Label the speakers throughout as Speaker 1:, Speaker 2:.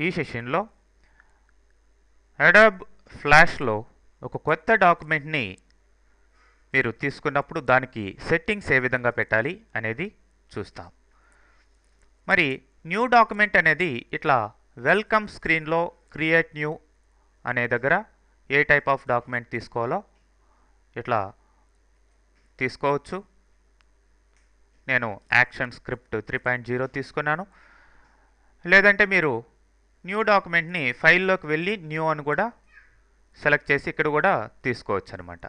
Speaker 1: ఈ సెషన్లో అడాబ్ ఫ్లాష్లో ఒక కొత్త డాక్యుమెంట్ని మీరు తీసుకున్నప్పుడు దానికి సెట్టింగ్స్ ఏ విధంగా పెట్టాలి అనేది చూస్తాం. మరి న్యూ డాక్యుమెంట్ అనేది ఇట్లా వెల్కమ్ స్క్రీన్లో క్రియేట్ న్యూ అనే దగ్గర ఏ టైప్ ఆఫ్ డాక్యుమెంట్ తీసుకోవాలో ఇట్లా తీసుకోవచ్చు. నేను యాక్షన్ స్క్రిప్ట్ 3.0 తీసుకున్నాను. లేదంటే మీరు న్యూ డాక్యుమెంట్ని ఫైల్లోకి వెళ్ళి న్యూ అని కూడా సెలెక్ట్ చేసి ఇక్కడ కూడా తీసుకోవచ్చు అనమాట.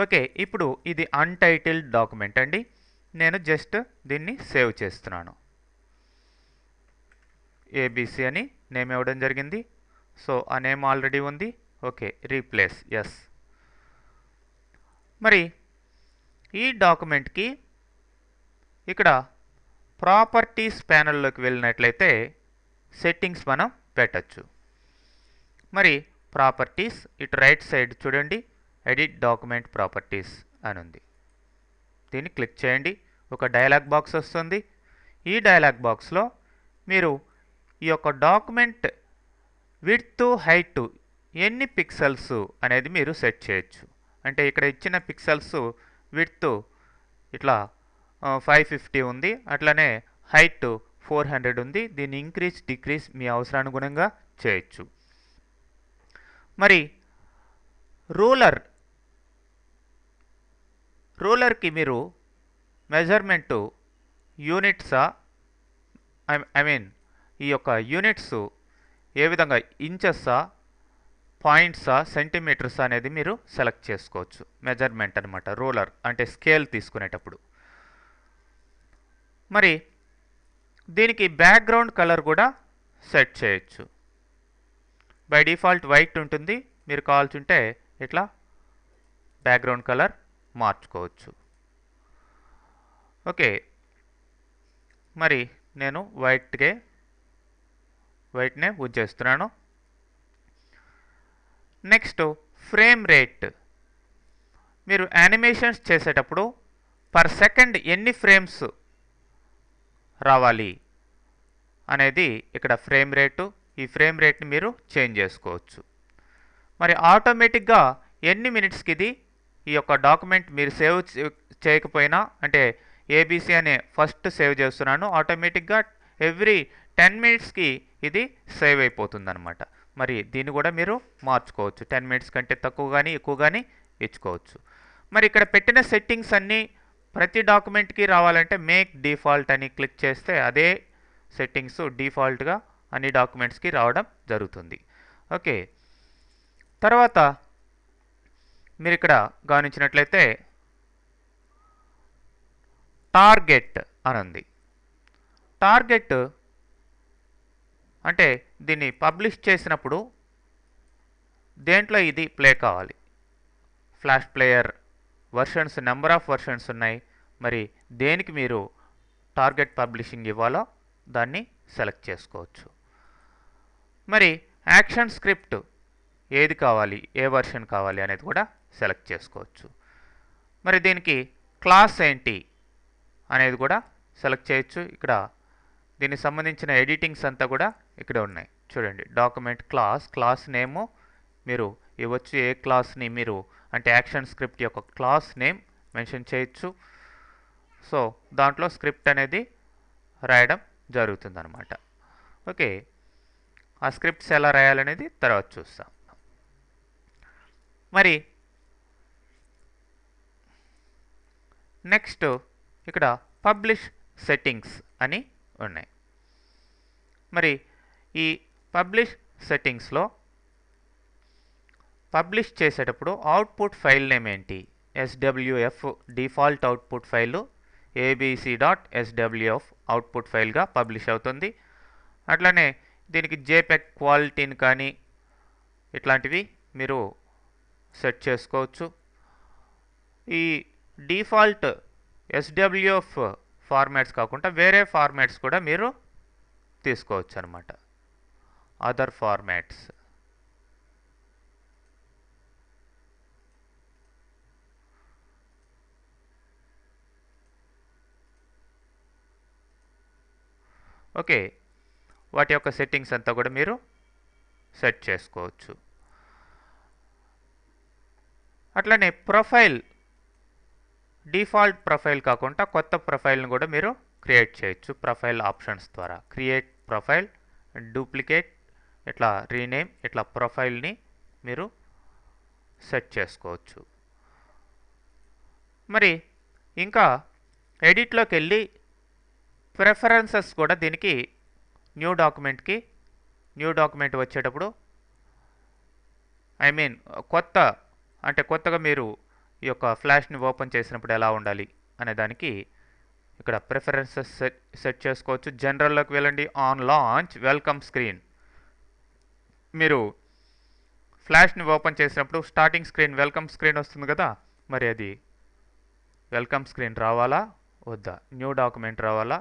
Speaker 1: ఓకే, ఇప్పుడు ఇది అన్టైటిల్డ్ డాక్యుమెంట్ అండి. నేను జస్ట్ దీన్ని సేవ్ చేస్తున్నాను. ఏబిసి అని నేమ్ ఇవ్వడం జరిగింది. సో ఆ నేమ్ ఆల్రెడీ ఉంది. Okay, replace S. మరి ఈ డాక్యుమెంట్కి ఇక్కడ ప్రాపర్టీస్ ప్యానెల్లోకి వెళ్ళినట్లయితే సెట్టింగ్స్ మనం పెట్టచ్చు. మరి ప్రాపర్టీస్ ఇటు రైట్ సైడ్ చూడండి, ఎడిట్ డాక్యుమెంట్ ప్రాపర్టీస్ అని ఉంది. దీన్ని క్లిక్ చేయండి. ఒక డైలాగ్ బాక్స్ వస్తుంది. ఈ డైలాగ్ బాక్స్లో మీరు ఈ యొక్క డాక్యుమెంట్ విడ్త్ హైట్ ఎన్ని పిక్సెల్స్ అనేది మీరు సెట్ చేయొచ్చు. అంటే ఇక్కడ ఇచ్చిన పిక్సెల్స్ విడ్త్ ఇట్లా 550 ఉంది, అట్లనే హైట్ 400 ఉంది. దీన్ని ఇంక్రీజ్ డిక్రీజ్ మీ అవసరానుగుణంగా చేయొచ్చు. మరి రూలర్కి మీరు మెజర్మెంటు యూనిట్సా ఐ మీన్ ఈ యొక్క యూనిట్స్ ఏ విధంగా ఇంచెస్సా పాయింట్సా సెంటీమీటర్స్ అనేది మీరు సెలెక్ట్ చేసుకోవచ్చు. మెజర్మెంట్ అనమాట, రూలర్ అంటే స్కేల్ తీసుకునేటప్పుడు. మరి దీనికి బ్యాక్గ్రౌండ్ కలర్ కూడా సెట్ చేయొచ్చు. బై డిఫాల్ట్ వైట్ ఉంటుంది. మీరు కావాల్సింటే ఇట్లా బ్యాక్గ్రౌండ్ కలర్ మార్చుకోవచ్చు. ఓకే, మరి నేను వైట్నే ఉంచేస్తున్నాను. Next frame rate. మీరు యానిమేషన్స్ చేసేటప్పుడు పర్ సెకండ్ ఎన్ని ఫ్రేమ్స్ రావాలి అనేది ఇక్కడ ఫ్రేమ్ రేటు. ఈ ఫ్రేమ్ రేట్ని మీరు చేంజ్ చేసుకోవచ్చు. మరి ఆటోమేటిక్గా ఎన్ని మినిట్స్కి ఇది ఈ యొక్క డాక్యుమెంట్ మీరు సేవ్ చేయకపోయినా, అంటే ఏబిసి అనే ఫస్ట్ సేవ్ చేస్తున్నాను, ఆటోమేటిక్గా ఎవ్రీ 10 మినిట్స్కి ఇది సేవ్ అయిపోతుంది అనమాట. మరి దీన్ని కూడా మీరు మార్చుకోవచ్చు. 10 మినిట్స్ కంటే తక్కువ కానీ ఎక్కువ కానీ ఇచ్చుకోవచ్చు. మరి ఇక్కడ పెట్టిన సెట్టింగ్స్ అన్నీ ప్రతి డాక్యుమెంట్కి రావాలంటే మేక్ డిఫాల్ట్ అని క్లిక్ చేస్తే అదే సెట్టింగ్స్ డిఫాల్ట్గా అన్ని డాక్యుమెంట్స్కి రావడం జరుగుతుంది. ఓకే, తర్వాత మీరు ఇక్కడ గమనించినట్లయితే టార్గెట్ అని ఉంది. టార్గెట్ అంటే దీన్ని పబ్లిష్ చేసినప్పుడు దేంట్లో ఇది ప్లే కావాలి. Flash player versions, number of versions ఉన్నాయి. మరి దేనికి మీరు టార్గెట్ పబ్లిషింగ్ ఇవ్వాలో దాన్ని సెలెక్ట్ చేసుకోవచ్చు. మరి యాక్షన్ స్క్రిప్ట్ ఏది కావాలి, ఏ వర్షన్ కావాలి అనేది కూడా సెలెక్ట్ చేసుకోవచ్చు. మరి దీనికి క్లాస్ ఏంటి అనేది కూడా సెలెక్ట్ చేయొచ్చు. ఇక్కడ దీనికి సంబంధించిన ఎడిటింగ్స్ అంతా కూడా ఇక్కడ ఉన్నాయి. చూడండి, డాక్యుమెంట్ క్లాస్ నేము మీరు ఇవ్వచ్చు. ఏ క్లాస్ని మీరు అంటే యాక్షన్ స్క్రిప్ట్ యొక్క క్లాస్ నేమ్ మెన్షన్ చేయొచ్చు. సో దాంట్లో స్క్రిప్ట్ అనేది రాయడం జరుగుతుంది అనమాట. ఓకే, ఆ స్క్రిప్ట్స్ ఎలా రాయాలనేది తర్వాత చూస్తాం. మరి నెక్స్ట్ ఇక్కడ పబ్లిష్ సెట్టింగ్స్ అని ఉన్నాయి. మరి ఈ పబ్లిష్ సెట్టింగ్స్లో పబ్లిష్ చేసేటప్పుడు అవుట్పుట్ ఫైల్ నేమ్ ఏంటి, SWF default output file abc.swf output ఫైల్గా పబ్లిష్ అవుతుంది. అట్లనే దీనికి JPEG క్వాలిటీని కానీ ఇట్లాంటివి మీరు సెట్ చేసుకోవచ్చు. ఈ డిఫాల్ట్ SWF ఫార్మాట్స్ కాకుండా వేరే ఫార్మాట్స్ కూడా మీరు తీసుకోవచ్చు అనమాట, అదర్ ఫార్మాట్స్. ఓకే, వాటి యొక్క సెట్టింగ్స్ అంతా కూడా మీరు సెట్ చేసుకోవచ్చు. అట్లనే ప్రొఫైల్, డిఫాల్ట్ ప్రొఫైల్ కాకుండా కొత్త ప్రొఫైల్ని కూడా మీరు క్రియేట్ చేయొచ్చు ప్రొఫైల్ ఆప్షన్స్ ద్వారా. క్రియేట్ ప్రొఫైల్, డూప్లికేట్, ఇట్లా రీనేమ్, ఇట్లా ప్రొఫైల్ని మీరు సెట్ చేసుకోవచ్చు. మరి ఇంకా ఎడిట్లోకి వెళ్ళి ప్రిఫరెన్సెస్ కూడా దీనికి న్యూ డాక్యుమెంట్ వచ్చేటప్పుడు కొత్తగా మీరు ఈ యొక్క ఫ్లాష్ని ఓపెన్ చేసినప్పుడు ఎలా ఉండాలి అనే దానికి ఇక్కడ ప్రిఫరెన్సెస్ సెట్ చేసుకోవచ్చు. జనరల్లోకి వెళ్ళండి. ఆన్ లాంచ్ వెల్కమ్ స్క్రీన్, మీరు ఫ్లాష్ని ఓపెన్ చేసినప్పుడు స్టార్టింగ్ స్క్రీన్ వెల్కమ్ స్క్రీన్ వస్తుంది కదా, మరి అది వెల్కమ్ స్క్రీన్ రావాలా వద్దా, న్యూ డాక్యుమెంట్ రావాలా,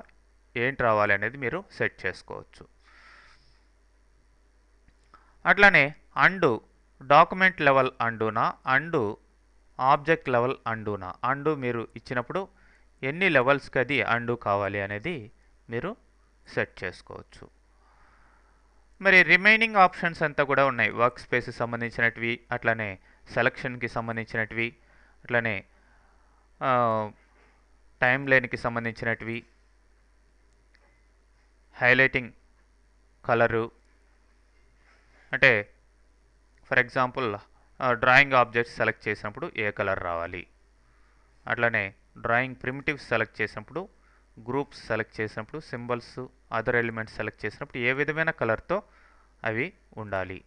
Speaker 1: ఏంటి రావాలి అనేది మీరు సెట్ చేసుకోవచ్చు. అట్లానే అండు, డాక్యుమెంట్ లెవెల్ అండునా, అండు ఆబ్జెక్ట్ లెవెల్ అండునా. అండు మీరు ఇచ్చినప్పుడు ఎన్ని లెవెల్స్కి అది అండు కావాలి అనేది మీరు సెట్ చేసుకోవచ్చు. మరి రిమైనింగ్ ఆప్షన్స్ అంతా కూడా ఉన్నాయి. వర్క్ స్పేస్కి సంబంధించినటివి, అట్లనే సెలక్షన్కి సంబంధించినటివి, అట్లనే టైం లైన్కి సంబంధించినటివి, హైలైటింగ్ కలరు, అంటే for example drawing objects select చేసినప్పుడు ఏ కలర్ రావాలి, అట్లనే డ్రాయింగ్ ప్రిమిటివ్స్ సెలెక్ట్ చేసినప్పుడు, గ్రూప్స్ సెలెక్ట్ చేసినప్పుడు, సింబల్స్, అదర్ ఎలిమెంట్స్ సెలెక్ట్ చేసినప్పుడు ఏ విధమైన కలర్తో అవి ఉండాలి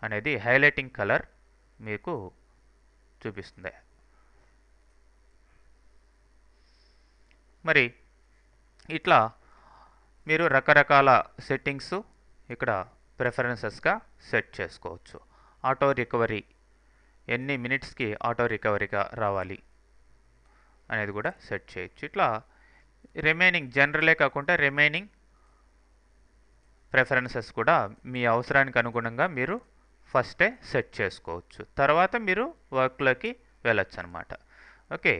Speaker 1: అనేది హైలైటింగ్ కలర్ మీకు చూపిస్తుంది. మరి ఇట్లా మీరు రకరకాల సెట్టింగ్స్ ఇక్కడ ప్రిఫరెన్సెస్గా సెట్ చేసుకోవచ్చు. ఆటో రికవరీ, ఎన్ని మినిట్స్కి ఆటో రికవరీగా రావాలి అనేది కూడా సెట్ చేయొచ్చు. ఇట్లా రిమైనింగ్ జనరలే కాకుండా రిమైనింగ్ ప్రిఫరెన్సెస్ కూడా మీ అవసరానికి అనుగుణంగా మీరు ఫస్టే సెట్ చేసుకోవచ్చు. తర్వాత మీరు వర్క్లోకి వెళ్ళొచ్చు అన్నమాట. ఓకే.